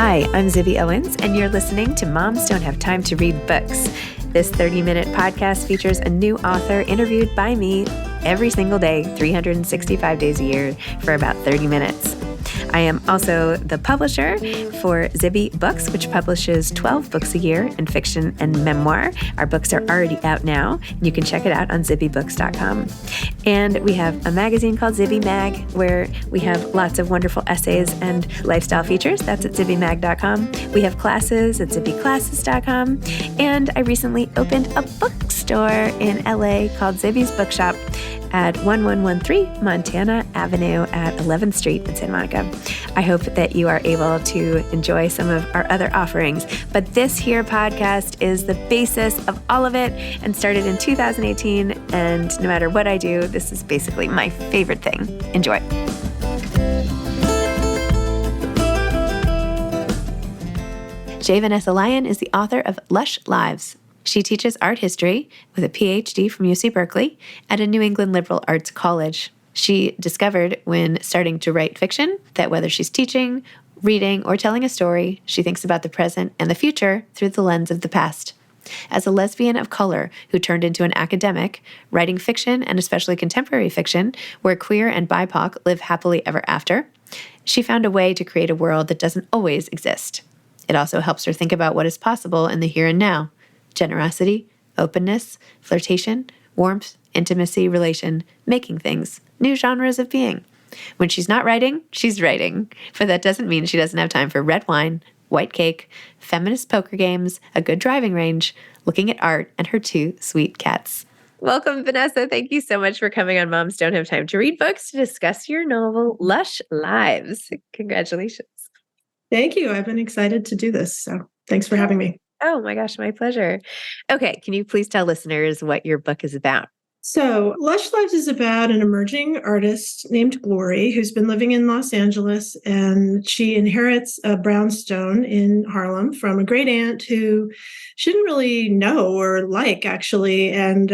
Hi, I'm Zibby Owens, and you're listening to Moms Don't Have Time to Read Books. This 30-minute podcast features a new author interviewed by me every single day, 365 days a year, for about 30 minutes. I am also the publisher for Zibby Books, which publishes 12 books a year in fiction and memoir. Our books are already out now. You can check it out on zibbybooks.com. And we have a magazine called Zibby Mag, where we have lots of wonderful essays and lifestyle features. That's at zibbymag.com. We have classes at zibbyclasses.com. And I recently opened a bookstore in LA called Zibby's Bookshop at 1113 Montana Avenue at 11th Street in Santa Monica. I hope that you are able to enjoy some of our other offerings, but this here podcast is the basis of all of it and started in 2018, and no matter what I do, this is basically my favorite thing. Enjoy. Vanessa Lyon is the author of Lush Lives. She teaches art history with a PhD from UC Berkeley at a New England liberal arts college. She discovered when starting to write fiction that whether she's teaching, reading, or telling a story, she thinks about the present and the future through the lens of the past. As a lesbian of color who turned into an academic, writing fiction and especially contemporary fiction where queer and BIPOC live happily ever after, she found a way to create a world that doesn't always exist. It also helps her think about what is possible in the here and now. Generosity, openness, flirtation, warmth, intimacy, relation, making things, new genres of being. When she's not writing, she's writing. But that doesn't mean she doesn't have time for red wine, white cake, feminist poker games, a good driving range, looking at art, and her two sweet cats. Welcome, Vanessa. Thank you so much for coming on Moms Don't Have Time to Read Books to discuss your novel, Lush Lives. Congratulations. Thank you. I've been excited to do this. So thanks for having me. Oh my gosh, my pleasure. Okay, can you please tell listeners what your book is about? So Lush Lives is about an emerging artist named Glory who's been living in Los Angeles, and she inherits a brownstone in Harlem from a great aunt who she didn't really know or like, actually, and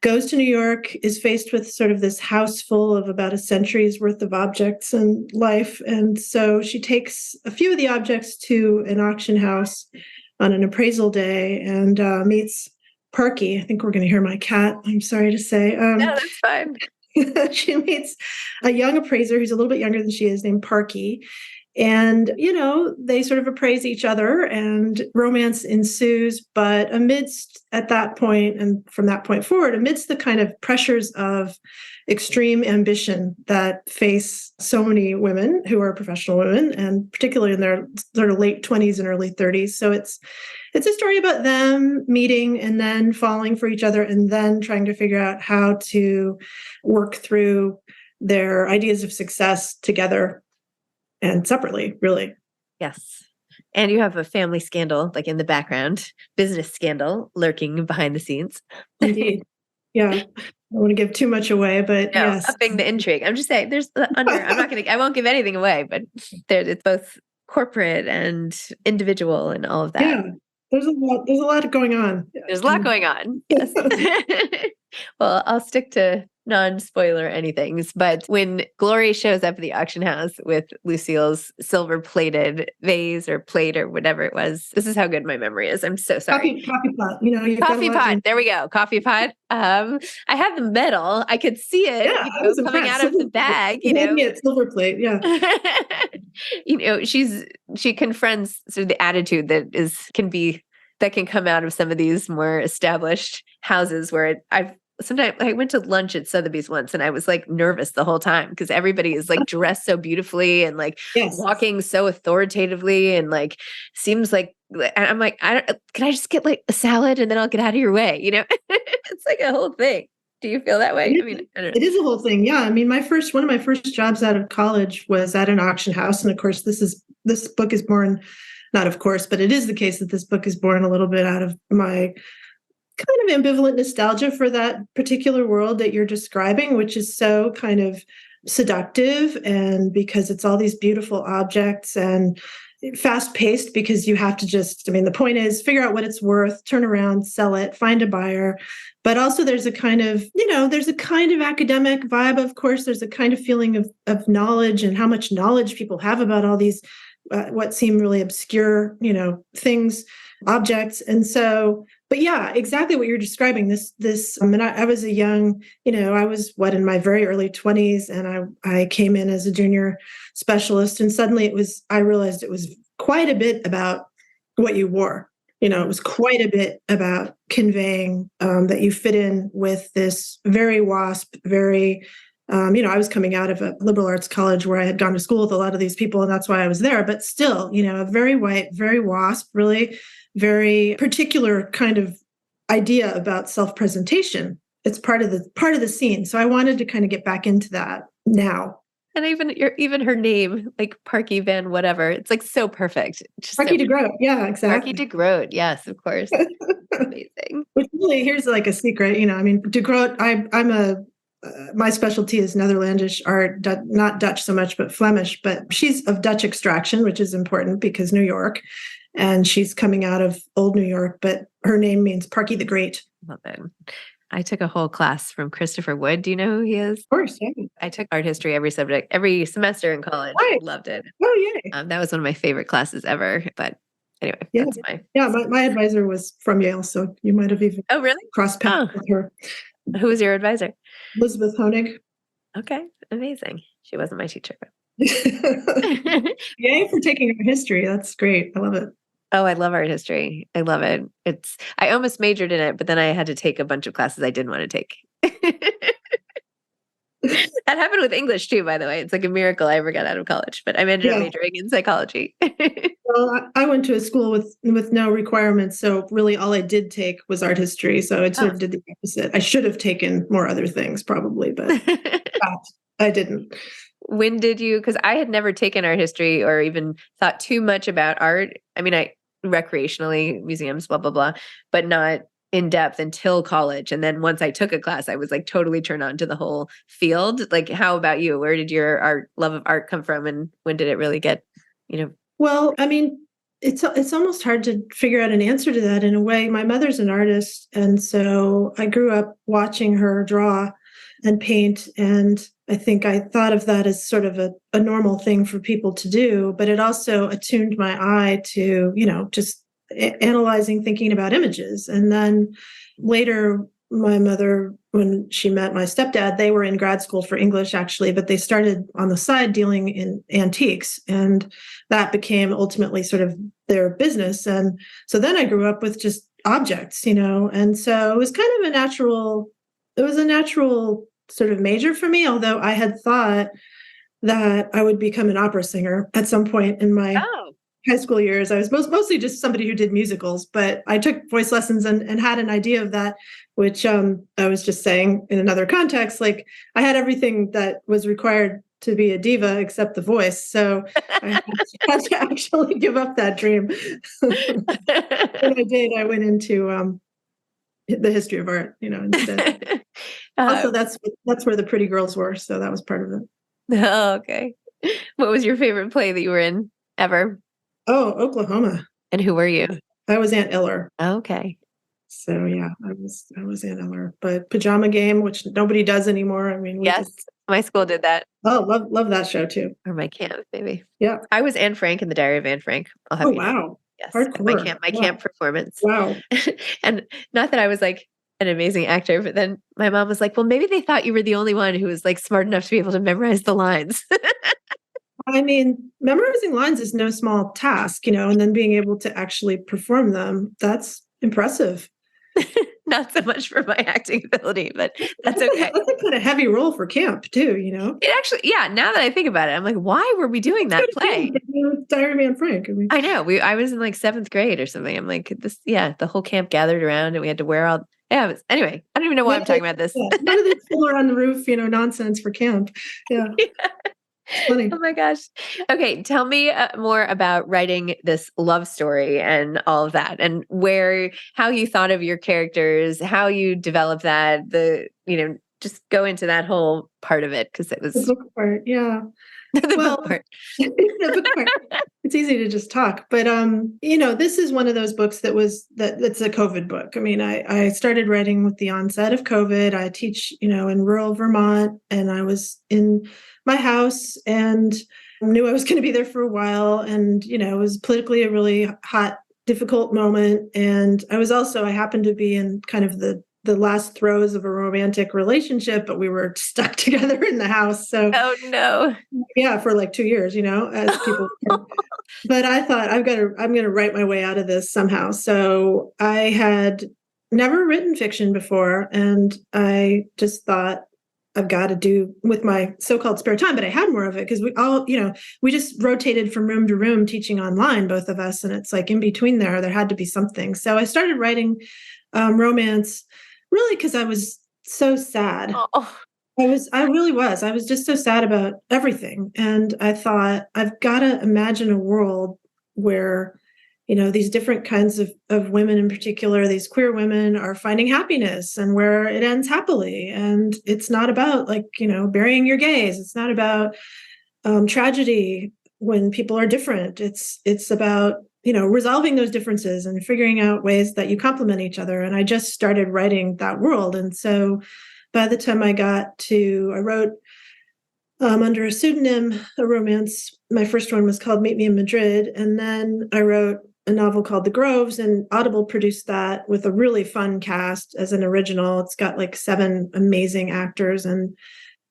goes to New York, is faced with sort of this house full of about a century's worth of objects and life. And so she takes a few of the objects to an auction house on an appraisal day and meets Parky. I think we're going to hear my cat. I'm sorry to say. No, that's fine. She meets a young appraiser who's a little bit younger than she is, named Parky. And, they sort of appraise each other and romance ensues. But at that point, and from that point forward, amidst the kind of pressures of extreme ambition that face so many women who are professional women, and particularly in their sort of late 20s and early 30s. So it's a story about them meeting and then falling for each other and then trying to figure out how to work through their ideas of success together and separately, really. Yes. And you have a family scandal, like in the background, business scandal lurking behind the scenes. Indeed. Yeah. I don't want to give too much away, but no, yes. Upping the intrigue. I'm just saying I won't give anything away, but it's both corporate and individual and all of that. Yeah. There's a lot going on. There's a lot going on. Yes. Well, I'll stick to non-spoiler anythings. But when Glory shows up at the auction house with Lucille's silver-plated vase or plate or whatever it was, this is how good my memory is. I'm so sorry. Coffee pot. Coffee pot. There we go. Coffee pot. I had the medal. I could see it coming out of the bag. Silver plate. Yeah. She confronts sort of the attitude that can come out of some of these more established houses where sometimes I went to lunch at Sotheby's once and I was like nervous the whole time because everybody is like dressed so beautifully and like walking so authoritatively and like seems like, and I'm like, can I just get like a salad and then I'll get out of your way? It's like a whole thing. Do you feel that way? I don't know. It is a whole thing. Yeah. I mean, one of my first jobs out of college was at an auction house. And of course, this book is born, not of course, but it is the case that this book is born a little bit out of my kind of ambivalent nostalgia for that particular world that you're describing, which is so kind of seductive, and because it's all these beautiful objects and fast-paced, because you have to the point is figure out what it's worth, turn around, sell it, find a buyer. But also there's a kind of academic vibe, of course. There's a kind of feeling of knowledge and how much knowledge people have about all these what seem really obscure, things, objects. And so, but yeah, exactly what you're describing. And I was a young, I was in my very early 20s, and I came in as a junior specialist, and suddenly I realized it was quite a bit about what you wore. It was quite a bit about conveying that you fit in with this very WASP, very, I was coming out of a liberal arts college where I had gone to school with a lot of these people, and that's why I was there. But still, a very white, very WASP, really very particular kind of idea about self-presentation. It's part of the scene. So I wanted to kind of get back into that now. And even her name, like Parky Van whatever, it's like so perfect. Just Parky de Groot. Yeah, exactly. Parky de Groot. Yes, of course. Amazing. Which really, here's like a secret, de Groot, my specialty is Netherlandish art, not Dutch so much, but Flemish, but she's of Dutch extraction, which is important because New York, and she's coming out of old New York, but her name means Parky the Great. Love it. I took a whole class from Christopher Wood. Do you know who he is? Of course, yeah. I took art history every semester in college. Right. Loved it. Oh, yay. That was one of my favorite classes ever. But anyway, that's my advisor was from Yale, so you might have even crossed paths with her. Who was your advisor? Elizabeth Honig. Okay, amazing. She wasn't my teacher. Yay for taking art history. That's great. I love it. Oh, I love art history. I love it. I almost majored in it, but then I had to take a bunch of classes I didn't want to take. That happened with English too, by the way. It's like a miracle I ever got out of college, but I ended up majoring in psychology. Well, I went to a school with no requirements, so really all I did take was art history. So I sort of did the opposite. I should have taken more other things probably, but I didn't. When did you, because I had never taken art history or even thought too much about art. I mean, I recreationally, museums, blah, blah, blah, but not in depth until college. And then once I took a class, I was like totally turned on to the whole field. Like, how about you? Where did your love of art come from? And when did it really get, Well, I mean, it's almost hard to figure out an answer to that in a way. My mother's an artist, and so I grew up watching her draw and paint, and I think I thought of that as sort of a normal thing for people to do, but it also attuned my eye to, just analyzing, thinking about images. And then later, my mother, when she met my stepdad, they were in grad school for English, actually, but they started on the side dealing in antiques. And that became ultimately sort of their business. And so then I grew up with just objects, and so it was kind of a natural sort of major for me, although I had thought that I would become an opera singer at some point in my high school years. I was mostly just somebody who did musicals, but I took voice lessons and had an idea of that, which I was just saying in another context, like I had everything that was required to be a diva except the voice. So I had to actually give up that dream. When I did, I went into the history of art, instead. Also, that's where the pretty girls were. So that was part of it. Oh, okay. What was your favorite play that you were in ever? Oh, Oklahoma. And who were you? I was Aunt Eller. Okay. So yeah, I was Aunt Eller. But Pajama Game, which nobody does anymore. I mean, yes, my school did that. Oh, love that show too. Or my camp, maybe. Yeah. I was Anne Frank in the Diary of Anne Frank. I'll have you wow. know. Yes. Hardcore. My camp performance. Wow. And not that I was like an amazing actor, but then my mom was like, well, maybe they thought you were the only one who was like smart enough to be able to memorize the lines. I mean, memorizing lines is no small task, and then being able to actually perform them, that's impressive. Not so much for my acting ability, but that's okay. That's a kind of heavy role for camp too, It actually, yeah, now that I think about it, I'm like, why were we doing that play? Diary of Anne Frank. I know. I was in like 7th grade or something. I'm like, the whole camp gathered around and we had to wear all, anyway, I don't even know why I'm talking about this. None of this Fiddler on the Roof, nonsense for camp. Yeah. Funny. Oh my gosh. Okay. Tell me more about writing this love story and all of that, and how you thought of your characters, how you developed that, just go into that whole part of it. Cause it was the book part. Yeah. book part. The book part. It's easy to just talk, but, this is one of those books that's a COVID book. I mean, I started writing with the onset of COVID. I teach, in rural Vermont, and I was in my house, and Knew I was going to be there for a while. And, it was politically a really hot, difficult moment. And I happened to be in kind of the last throes of a romantic relationship, but we were stuck together in the house. So, Oh no. yeah, for like 2 years, as people. But I thought I'm going to write my way out of this somehow. So I had never written fiction before. And I just thought, I've got to do with my so-called spare time, but I had more of it because we just rotated from room to room teaching online, both of us. And it's like in between there had to be something. So I started writing romance really because I was so sad. Oh. I really was. I was just so sad about everything. And I thought, I've got to imagine a world where these different kinds of women in particular, these queer women are finding happiness and where it ends happily. And it's not about burying your gays. It's not about tragedy when people are different. It's about, resolving those differences and figuring out ways that you complement each other. And I just started writing that world. And so by the time I wrote under a pseudonym, a romance. My first one was called Meet Me in Madrid. And then I wrote a novel called The Groves, and Audible produced that with a really fun cast as an original. It's got like 7 amazing actors. And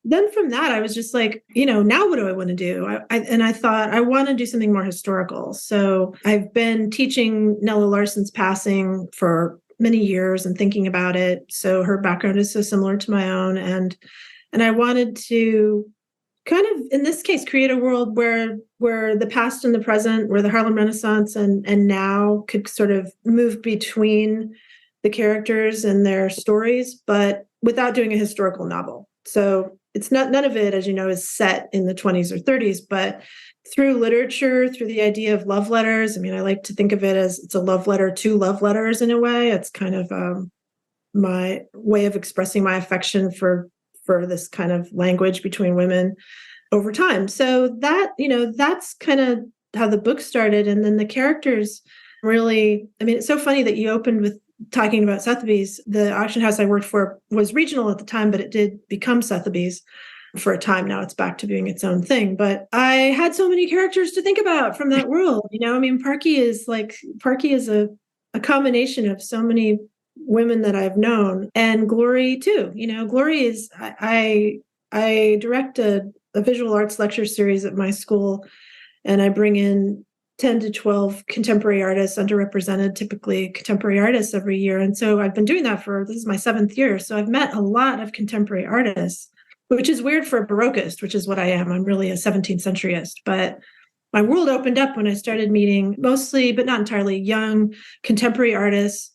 then from that, I was just like, now what do I want to do? I thought I want to do something more historical. So I've been teaching Nella Larson's passing for many years and thinking about it. So her background is so similar to my own. And I wanted to kind of, in this case, create a world where the past and the present, where the Harlem Renaissance and now could sort of move between the characters and their stories, but without doing a historical novel. So it's none of it, as you know, is set in the 20s or 30s, but through literature, through the idea of love letters. I mean, I like to think of it as it's a love letter to love letters in a way. It's kind of my way of expressing my affection for this kind of language between women over time. So that, that's kind of how the book started. And then the characters really, I mean, it's so funny that you opened with talking about Sotheby's. The auction house I worked for was regional at the time, but it did become Sotheby's for a time. Now it's back to being its own thing. But I had so many characters to think about from that world. I mean, Parky is a combination of so many women that I've known, and Glory too. Glory is I direct a visual arts lecture series at my school, and I bring in 10 to 12 contemporary artists, underrepresented, typically contemporary artists every year. And so I've been doing that this is my 7th year. So I've met a lot of contemporary artists, which is weird for a Baroquist, which is what I am. I'm really a 17th centuryist, but my world opened up when I started meeting mostly, but not entirely, young contemporary artists.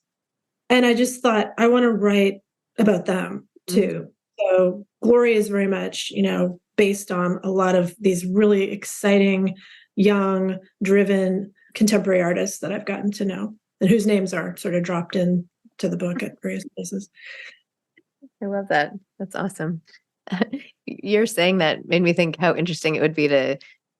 And I just thought, I want to write about them too. Mm-hmm. So Glory is very much, based on a lot of these really exciting, young, driven contemporary artists that I've gotten to know and whose names are sort of dropped in to the book at various places. I love that. That's awesome. You're saying that made me think how interesting it would be to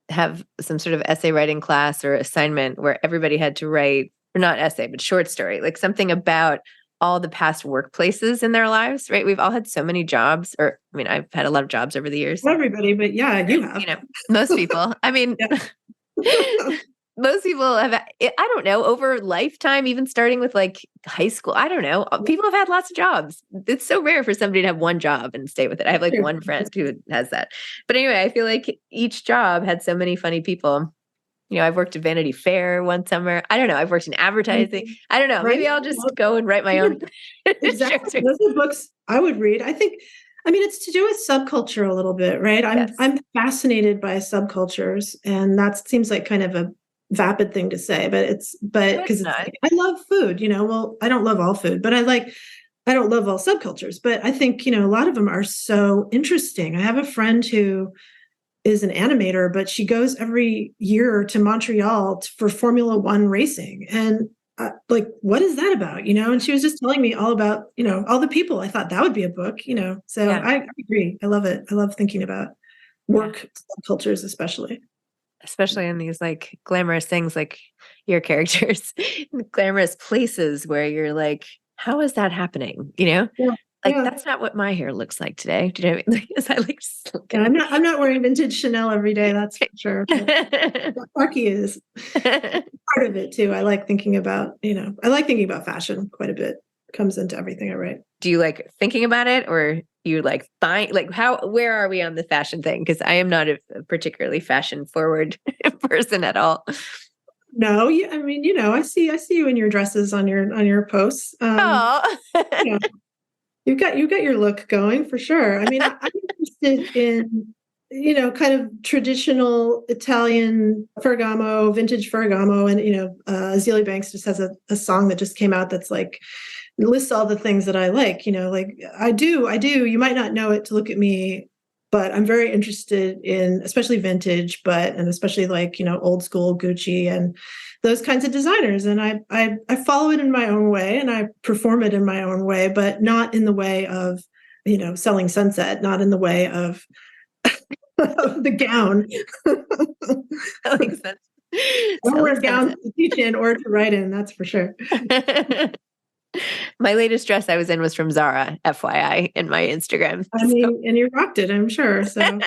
have some sort of essay writing class or assignment where everybody had to write, or not essay, but short story, like something about all the past workplaces in their lives, right? We've all had so many jobs, or I mean, I've had a lot of jobs over the years. Not everybody, but yeah, you have. Most people. I mean, most people have, I don't know, over lifetime, even starting with like high school, I don't know. People have had lots of jobs. It's so rare for somebody to have one job and stay with it. I have like one friend who has that. But anyway, I feel like each job had so many funny people. I've worked at Vanity Fair one summer. I don't know. I've worked in advertising. I don't know. Maybe I'll just go and write my own. Exactly. Those are books I would read. I mean, it's to do with subculture a little bit, right? I'm fascinated by subcultures, and that seems like kind of a vapid thing to say, but because I love food, well, I don't love all food, but I don't love all subcultures, but I think, a lot of them are so interesting. I have a friend who is an animator, but she goes every year to Montreal for Formula One racing. And what is that about? And she was just telling me all about, all the people. I thought that would be a book, so yeah. I agree. I love it. I love thinking about work cultures, especially in these like glamorous things, like your characters, glamorous places where you're like, how is that happening? Yeah. Like, Yeah. that's not what my hair looks like today. Do you know what I mean? Like, I like just look Yeah, I'm not wearing vintage Chanel every day, that's for sure. at But Lucky is part of it too. I like thinking about, I like thinking about fashion quite a bit. It comes into everything I write. Do you like thinking about it, or you like find like where are we on the fashion thing? Because I am not a particularly fashion forward person at all. No, I mean, I see you in your dresses on your posts. Oh, You know, you've got your look going for sure. I mean, I'm interested in, kind of traditional Italian Ferragamo, vintage Ferragamo, and Azealia Banks just has a song that just came out that's like lists all the things that I like. Like I do. You might not know it to look at me, but I'm very interested in especially vintage, and especially like old school Gucci and those kinds of designers. And I follow it in my own way and I perform it in my own way, but not in the way of selling Sunset, not in the way of the gown. that makes sense. I don't Selling wear gowns sunset. to teach in or to write in, that's for sure. My latest dress I was in was from Zara, FYI, in my Instagram. I mean, and you rocked it, I'm sure. So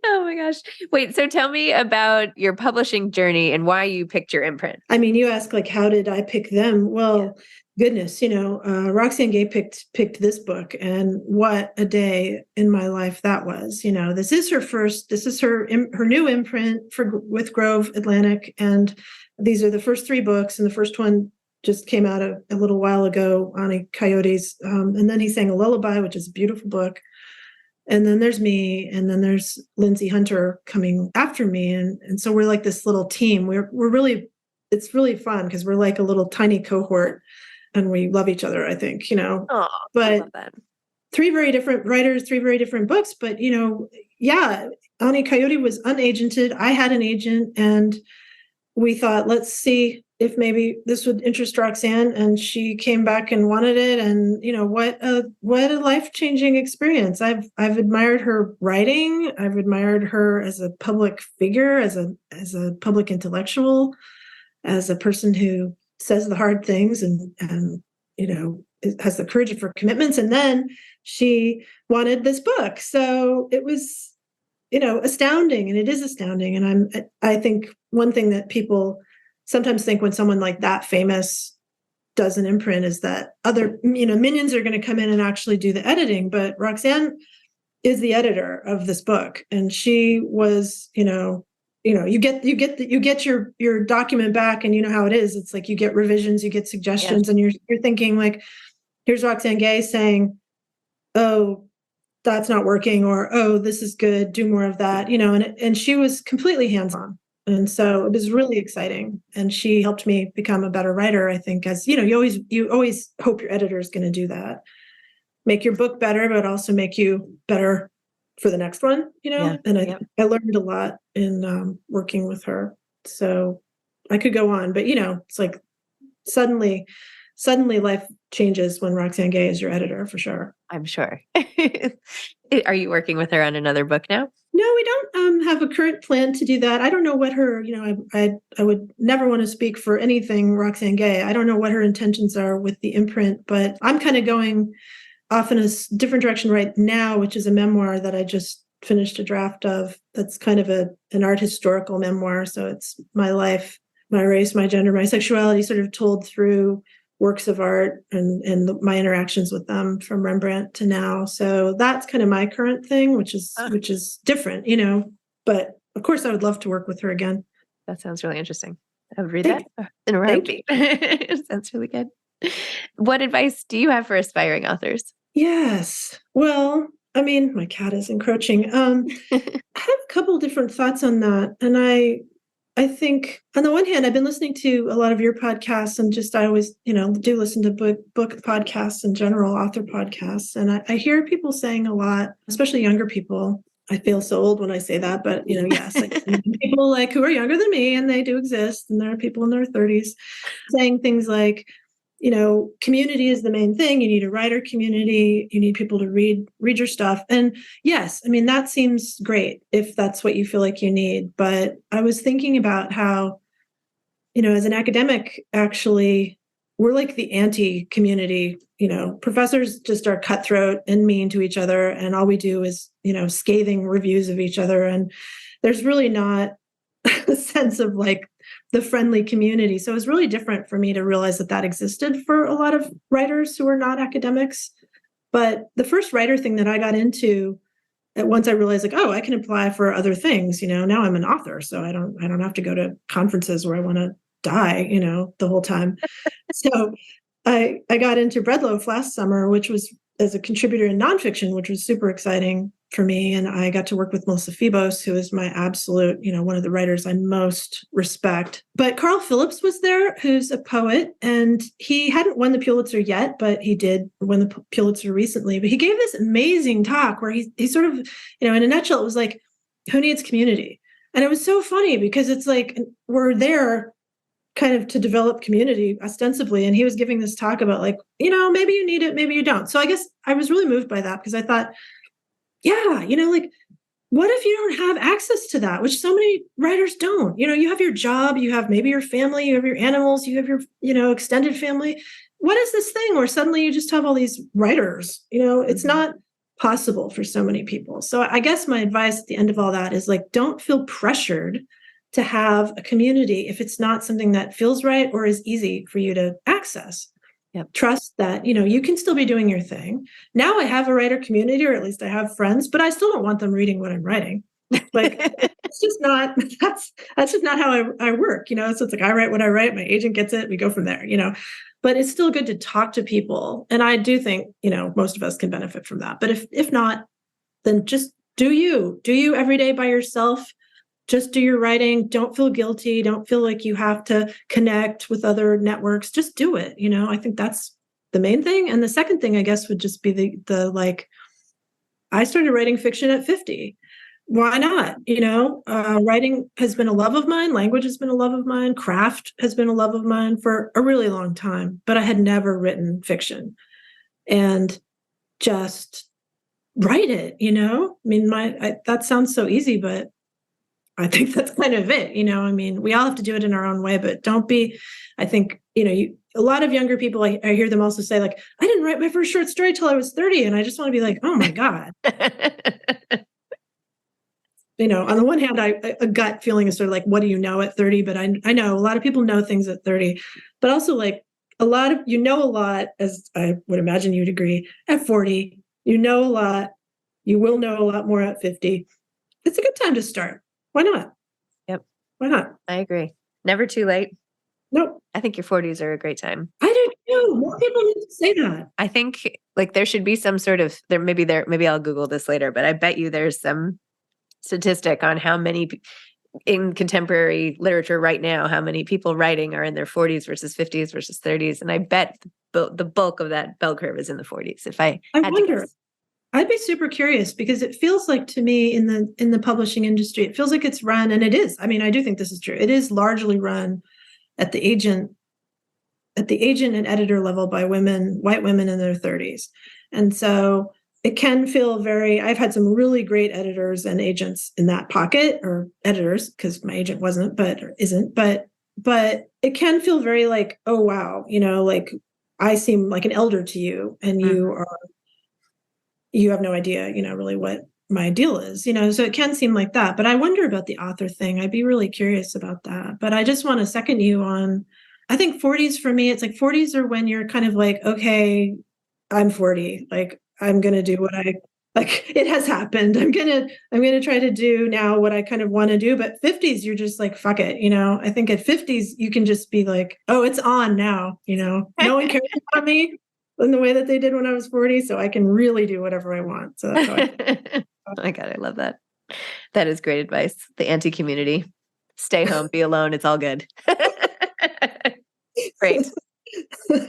Oh my gosh. Wait, so tell me about your publishing journey and why you picked your imprint. I mean, you ask like, how did I pick them? Well, goodness, Roxane Gay picked this book, and what a day in my life that was. This is her new imprint with Grove Atlantic, and these are the first three books, and the first one just came out a little while ago, Ani Coyotes, and then He Sang a Lullaby, which is a beautiful book. And then there's me, and then there's Lindsay Hunter coming after me, and so we're like this little team. It's really fun because we're like a little tiny cohort, and we love each other, I think. Oh, I But love that. three very different writers, three very different books. But yeah, Ani Coyote was unagented. I had an agent, and we thought, let's see if maybe this would interest Roxane, and she came back and wanted it. And what a life-changing experience. I've admired her writing. I've admired her as a public figure, as a public intellectual, as a person who says the hard things and has the courage for commitments. And then she wanted this book, so it was astounding, and it is astounding. And I think one thing that people sometimes think when someone like that famous does an imprint is that other minions are going to come in and actually do the editing, but Roxane is the editor of this book, and she was you get your document back, and you know how it is. It's like you get revisions, you get suggestions, and you're thinking like, here's Roxane Gay saying, oh, that's not working, or oh, this is good, do more of that, and she was completely hands-on. And so it was really exciting, and she helped me become a better writer, I think. As you always hope your editor is going to do that, make your book better, but also make you better for the next one. And I learned a lot in working with her. So I could go on, but it's like suddenly life changes when Roxane Gay is your editor, for sure. I'm sure. Are you working with her on another book now? No, we don't have a current plan to do that. I don't know what her, I would never want to speak for anything Roxane Gay. I don't know what her intentions are with the imprint, but I'm kind of going off in a different direction right now, which is a memoir that I just finished a draft of. That's kind of an art historical memoir. So it's my life, my race, my gender, my sexuality, sort of told through works of art and my interactions with them from Rembrandt to now. So that's kind of my current thing, which is different, but of course I would love to work with her again. That sounds really interesting. I would read that in a heartbeat. Sounds really good. What advice do you have for aspiring authors? Yes. Well, I mean, my cat is encroaching. I have a couple different thoughts on that. And I think on the one hand, I've been listening to a lot of your podcasts, and I always, do listen to book podcasts in general, author podcasts. And I hear people saying a lot, especially younger people. I feel so old when I say that, but yes, like people like who are younger than me, and they do exist. And there are people in their 30s saying things like, community is the main thing. You need a writer community. You need people to read your stuff. And yes, I mean, that seems great if that's what you feel like you need. But I was thinking about how, as an academic, actually, we're like the anti-community, professors just are cutthroat and mean to each other. And all we do is, scathing reviews of each other. And there's really not a sense of like the friendly community. So it was really different for me to realize that existed for a lot of writers who are not academics. But the first writer thing that I got into, at once I realized like, oh, I can apply for other things. Now I'm an author, so I don't have to go to conferences where I want to die, the whole time. So I got into Breadloaf last summer, which was as a contributor in nonfiction, which was super exciting for me. And I got to work with Melissa Febos, who is my absolute, one of the writers I most respect. But Carl Phillips was there, who's a poet, and he hadn't won the Pulitzer yet, but he did win the Pulitzer recently. But he gave this amazing talk where he sort of, in a nutshell, it was like, who needs community? And it was so funny because it's like, we're there kind of to develop community ostensibly. And he was giving this talk about like, maybe you need it, maybe you don't. So I guess I was really moved by that because I thought, yeah, like, what if you don't have access to that, which so many writers don't? You have your job, you have maybe your family, you have your animals, you have your, extended family. What is this thing where suddenly you just have all these writers? It's not possible for so many people. So I guess my advice at the end of all that is like, don't feel pressured to have a community if it's not something that feels right or is easy for you to access. Yep. Trust that, you can still be doing your thing. Now I have a writer community, or at least I have friends, but I still don't want them reading what I'm writing. Like, it's just not, that's just not how I work, so it's like, I write what I write, my agent gets it, we go from there, but it's still good to talk to people. And I do think, most of us can benefit from that. But if not, then just do you every day by yourself. Just do your writing. Don't feel guilty. Don't feel like you have to connect with other networks. Just do it. I think that's the main thing. And the second thing, I guess, would just be the like, I started writing fiction at 50. Why not? Writing has been a love of mine. Language has been a love of mine. Craft has been a love of mine for a really long time, but I had never written fiction. And just write it, I mean, that sounds so easy, but I think that's kind of it. We all have to do it in our own way, but don't be, I think, a lot of younger people, I hear them also say like, I didn't write my first short story till I was 30. And I just want to be like, oh my God. On the one hand, a gut feeling is sort of like, what do you know at 30? But I know a lot of people know things at 30, but also like a lot, as I would imagine you'd agree, at 40, a lot, you will know a lot more at 50. It's a good time to start. Why not? Yep. Why not? I agree. Never too late. Nope. I think your 40s are a great time. I do too. More people need to say that. I think like there should be some sort of maybe I'll Google this later, but I bet you there's some statistic on how many in contemporary literature right now, how many people writing are in their 40s versus 50s versus 30s. And I bet the bulk of that bell curve is in the 40s. If I wonder. I'd be super curious because it feels like to me in the publishing industry, it feels like it's run, and it is. I mean, I do think this is true. It is largely run at the agent and editor level by white women in their 30s. And so it can feel I've had some really great editors and agents in that pocket, or editors, because my agent isn't, but it can feel very like, oh, wow, like I seem like an elder to you, and you have no idea, really what my deal is, so it can seem like that. But I wonder about the author thing. I'd be really curious about that. But I just want to second you on, I think 40s for me, it's like 40s are when you're kind of like, okay, I'm 40. Like, I'm going to do what it has happened. I'm going to try to do now what I kind of want to do. But 50s, you're just like, fuck it. I think at 50s, you can just be like, oh, it's on now. No one cares about me in the way that they did when I was 40. So I can really do whatever I want. So that's how Oh my God, I love that. That is great advice. The anti-community. Stay home, be alone. It's all good. Great.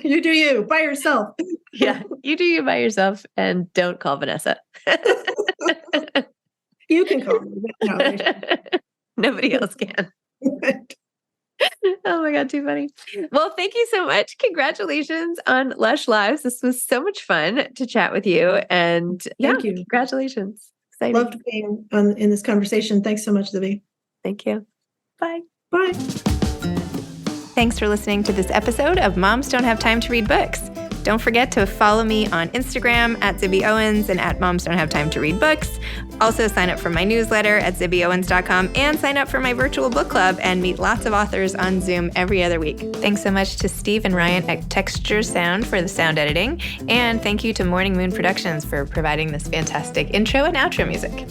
You do you by yourself. Yeah, you do you by yourself, and don't call Vanessa. You can call me. No, nobody else can. Oh my God, too funny. Well, thank you so much. Congratulations on Lush Lives. This was so much fun to chat with you. And thank you. Congratulations. Exciting. Loved being in this conversation. Thanks so much, Zibby. Thank you. Bye. Bye. Thanks for listening to this episode of Moms Don't Have Time to Read Books. Don't forget to follow me on Instagram at Zibby Owens and at Moms Don't Have Time to Read Books. Also sign up for my newsletter at zibbyowens.com and sign up for my virtual book club and meet lots of authors on Zoom every other week. Thanks so much to Steve and Ryan at Texture Sound for the sound editing. And thank you to Morning Moon Productions for providing this fantastic intro and outro music.